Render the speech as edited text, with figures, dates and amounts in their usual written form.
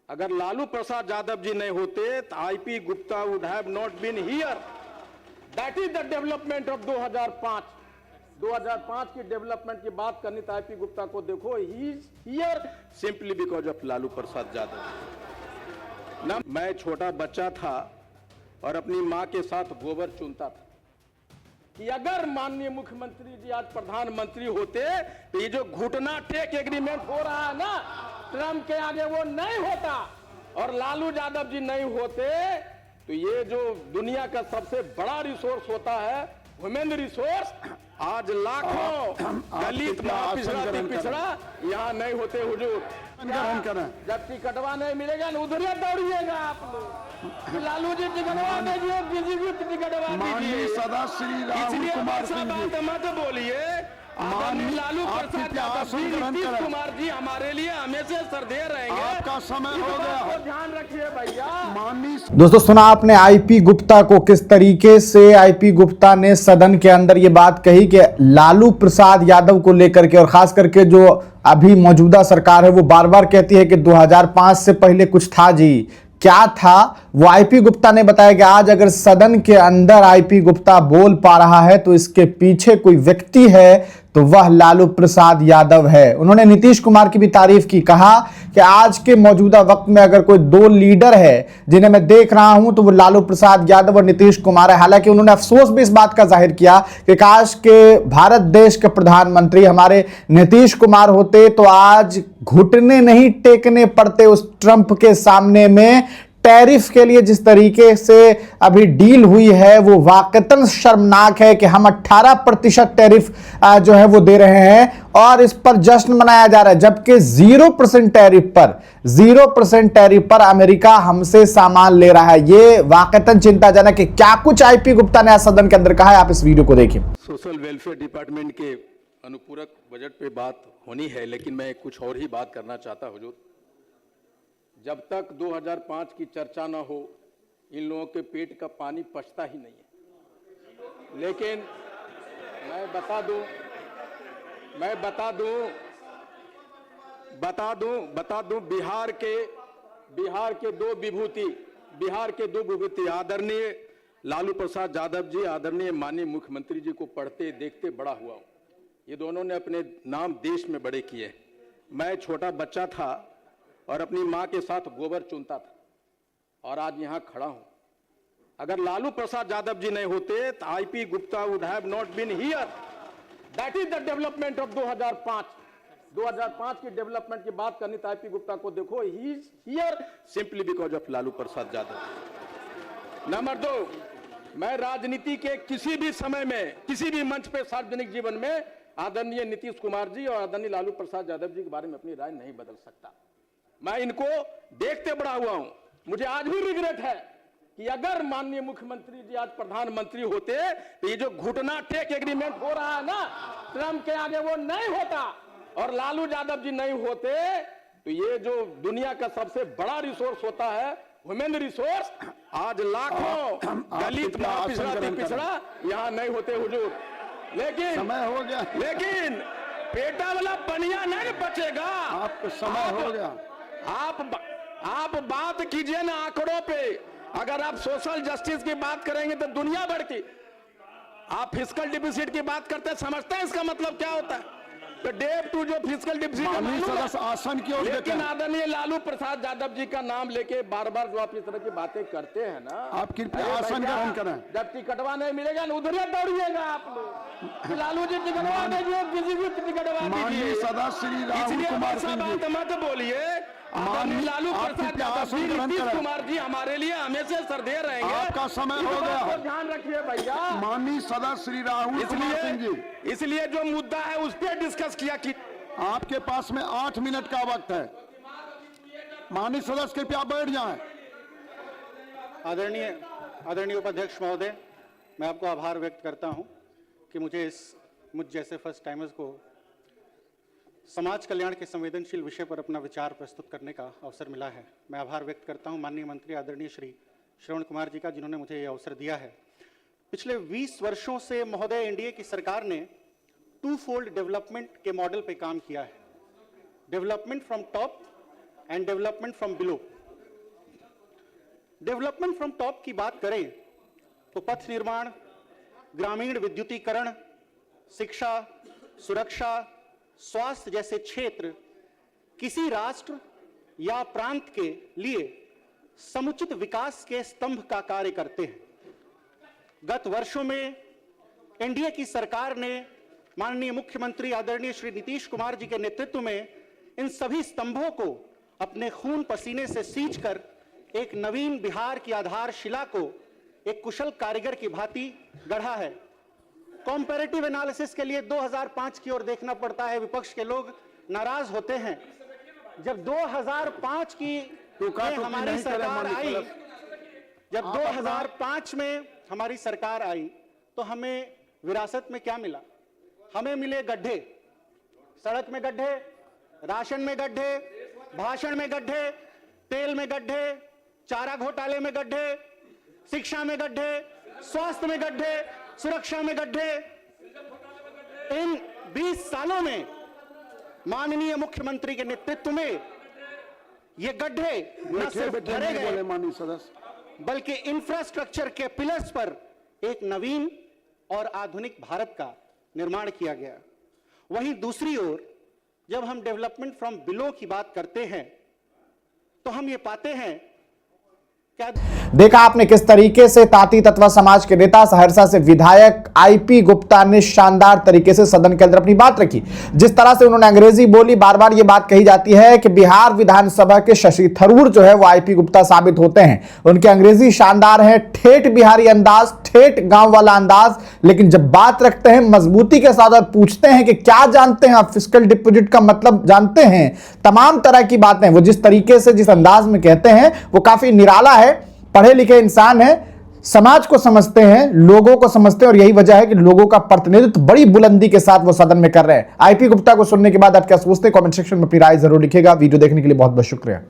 अगर लालू प्रसाद यादव जी नहीं होते तो IP Gupta would have not been here. That is the development of 2005 की डेवलपमेंट की बात करनी तो आईपी गुप्ता को देखो, he is here simply because of Lalu Prasad Yadav. ना मैं छोटा बच्चा था और अपनी मां के साथ गोबर चुनता था कि अगर माननीय मुख्यमंत्री जी आज प्रधानमंत्री होते तो ये जो घुटना टेक एग्रीमेंट हो रहा है ना ट्रम्प के आगे, वो नहीं होता, और लालू यादव जी नहीं होते तो ये जो दुनिया का सबसे बड़ा रिसोर्स होता है ह्यूमन रिसोर्स, आज लाखों दलित पिछड़ा यहाँ नहीं होते हुजूर। जब टिकटवा नहीं मिलेगा ना उधर दौड़िएगा आप लोग। लालू जी टिकटवा दीजिए, किसी भी टिकटवा दीजिए। सदा श्री राहुल कुमार सिंह जी मत बोलिए। लालू प्रसाद यादव जी, नीतीश कुमार जी हमारे लिए हमेशा श्रद्धेय रहेंगे। आपका समय हो गया, ध्यान रखिए भैया। दोस्तों सुना आपने आईपी गुप्ता को, किस तरीके से आईपी गुप्ता ने सदन के अंदर ये बात कही कि लालू प्रसाद यादव को लेकर के, और खास करके जो अभी मौजूदा सरकार है वो बार बार कहती है कि 2005 से पहले कुछ था जी। क्या था वो आईपी गुप्ता ने बताया कि आज अगर सदन के अंदर आईपी गुप्ता बोल पा रहा है तो इसके पीछे कोई व्यक्ति है तो वह लालू प्रसाद यादव है। उन्होंने नीतीश कुमार की भी तारीफ की, कहा कि आज के मौजूदा वक्त में अगर कोई दो लीडर है जिन्हें मैं देख रहा हूं तो वो लालू प्रसाद यादव और नीतीश कुमार है। हालांकि उन्होंने अफसोस भी इस बात का जाहिर किया कि काश के भारत देश के प्रधानमंत्री हमारे नीतीश कुमार होते तो आज घुटने नहीं टेकने पड़ते उस ट्रंप के सामने में। टैरिफ के लिए जिस तरीके से अभी डील हुई है वो वाकईतन शर्मनाक है कि हम 18% टैरिफ जो है वो दे रहे हैं और इस पर जश्न मनाया जा रहा है, जबकि 0% टैरिफ पर अमेरिका हमसे सामान ले रहा है। ये वाकईतन चिंताजनक है। क्या कुछ आईपी गुप्ता ने आज सदन के अंदर कहा है, आप इस वीडियो को देखिए। सोशल वेलफेयर डिपार्टमेंट के अनुपूरक बजट पे बात होनी है, लेकिन मैं कुछ और ही बात करना चाहता हूं। हुजूर, जब तक 2005 की चर्चा ना हो इन लोगों के पेट का पानी पचता ही नहीं है। लेकिन मैं बता दूं बिहार के दो विभूति आदरणीय लालू प्रसाद यादव जी, आदरणीय माननीय मुख्यमंत्री जी को पढ़ते देखते बड़ा हुआ हूं। ये दोनों ने अपने नाम देश में बड़े किए। मैं छोटा बच्चा था और अपनी मां के साथ गोबर चुनता था और आज यहां खड़ा हूं। अगर लालू प्रसाद यादव जी नहीं होते तो IP Gupta would have not been here. That is the development of 2005 की डेवलपमेंट की बात करनी तो आईपी गुप्ता को देखो, he is here simply because of Lalu Prasad Yadav. Number 2, मैं राजनीति के किसी भी समय में किसी भी मंच पे सार्वजनिक जीवन में आदरणीय नीतीश कुमार जी और आदरणीय लालू प्रसाद यादव जी के बारे में अपनी राय नहीं बदल सकता। मैं इनको देखते बड़ा हुआ हूं। मुझे आज भी रिग्रेट है कि अगर माननीय मुख्यमंत्री जी आज प्रधानमंत्री होते तो ये जो घुटना टेक एग्रीमेंट हो रहा है ना ट्रम्प के आगे, वो नहीं होता, और लालू यादव जी नहीं होते तो ये जो दुनिया का सबसे बड़ा रिसोर्स होता है ह्यूमन रिसोर्स, आज लाखों दलित पिछड़ा यहाँ नहीं होते हुजूर। लेकिन समय हो गया, लेकिन पेटा वाला बनिया नहीं बचेगा। आपका समय हो गया। आप बात कीजिए ना आंकड़ों पे। अगर आप सोशल जस्टिस की बात करेंगे तो दुनिया भर की, आप फिस्कल डिफिसिट की बात करते हैं, समझते हैं इसका मतलब क्या होता है? तो डेप टू जो फिस्कल डिफिसिट आसन की ओर, लेकिन आदरणीय लालू प्रसाद यादव जी का नाम लेके बार बार जो आप इस तरह की बातें करते हैं ना, आप कृपया आसन ग्रहण करें। जब टिकटवा नहीं मिलेगा ना उधर दौड़िएगा आप लोग। लालू जी टिकटवा दीजिए, किसी भी टिकटवा दीजिए। सदा श्री राहुल कुमार सिंह जी मत बोलिए। लालू प्रसाद यादव जी, नीतीश कुमार जी हमारे लिए हमेशा श्रद्धेय रहेंगे। आपका समय हो गया, ध्यान रखिए भैया। माननीय सदा श्री राहुल कुमार सिंह जी, इसलिए जो मुद्दा है उस पर डिस्कस किया कि आपके पास में 8 मिनट का वक्त है। माननीय सदस्य कृपया बैठ जाएं। आदरणीय उपाध्यक्ष महोदय, मैं आपको आभार व्यक्त करता हूं कि मुझ जैसे फर्स्ट टाइमर्स को समाज कल्याण के संवेदनशील विषय पर अपना विचार प्रस्तुत करने का अवसर मिला है। मैं आभार व्यक्त करता हूं माननीय मंत्री आदरणीय श्री श्रवण कुमार जी का, जिन्होंने मुझे यह अवसर दिया है। पिछले 20 वर्षों से महोदय एनडीए की सरकार ने 2-fold डेवलपमेंट के मॉडल पे काम किया है। Development from top and development from below. Development from top की बात करें तो पथ निर्माण, ग्रामीण विद्युतीकरण, शिक्षा, सुरक्षा, स्वास्थ्य जैसे क्षेत्र किसी राष्ट्र या प्रांत के लिए समुचित विकास के स्तंभ का कार्य करते हैं। गत वर्षों में एनडीए की सरकार ने माननीय मुख्यमंत्री आदरणीय श्री नीतीश कुमार जी के नेतृत्व में इन सभी स्तंभों को अपने खून पसीने से सींचकर एक नवीन बिहार की आधारशिला को एक कुशल कारीगर की भांति गढ़ा है। कॉम्पैरेटिव एनालिसिस के लिए 2005 की ओर देखना पड़ता है। विपक्ष के लोग नाराज होते हैं। जब 2005 की हमारी सरकार आई, जब 2005 में हमारी सरकार आई तो हमें विरासत में क्या मिला? हमें मिले गड्ढे, सड़क में गड्ढे, राशन में गड्ढे, भाषण में गड्ढे, तेल में गड्ढे, चारा घोटाले में गड्ढे, शिक्षा में गड्ढे, स्वास्थ्य में गड्ढे, सुरक्षा में गड्ढे। इन 20 सालों में माननीय मुख्यमंत्री के नेतृत्व में ये गड्ढे न सिर्फ भरे गए बल्कि इंफ्रास्ट्रक्चर के पिलर्स पर एक नवीन और आधुनिक भारत का निर्माण किया गया। वहीं दूसरी ओर जब हम डेवलपमेंट फ्रॉम बिलो की बात करते हैं तो हम ये पाते हैं क्या देखा आपने किस तरीके से ताती तत्वा समाज के नेता सहरसा से विधायक आईपी गुप्ता ने शानदार तरीके से सदन के अंदर अपनी बात रखी। जिस तरह से उन्होंने अंग्रेजी बोली, बार बार ये बात कही जाती है कि बिहार विधानसभा के शशि थरूर जो है वो आईपी गुप्ता साबित होते हैं। उनकी अंग्रेजी शानदार है, ठेठ बिहारी अंदाज, ठेठ गांव वाला अंदाज, लेकिन जब बात रखते हैं मजबूती के साथ और पूछते हैं कि क्या जानते हैं आप, फिस्कल डिपॉजिट का मतलब जानते हैं, तमाम तरह की बातें वो जिस तरीके से जिस अंदाज में कहते हैं वो काफी निराला है। पढ़े लिखे इंसान है, समाज को समझते हैं, लोगों को समझते हैं और यही वजह है कि लोगों का प्रतिनिधित्व बड़ी बुलंदी के साथ वो सदन में कर रहे हैं। आईपी गुप्ता को सुनने के बाद आप क्या सोचते हैं? कमेंट सेक्शन में अपनी राय जरूर लिखिएगा। वीडियो देखने के लिए बहुत बहुत शुक्रिया।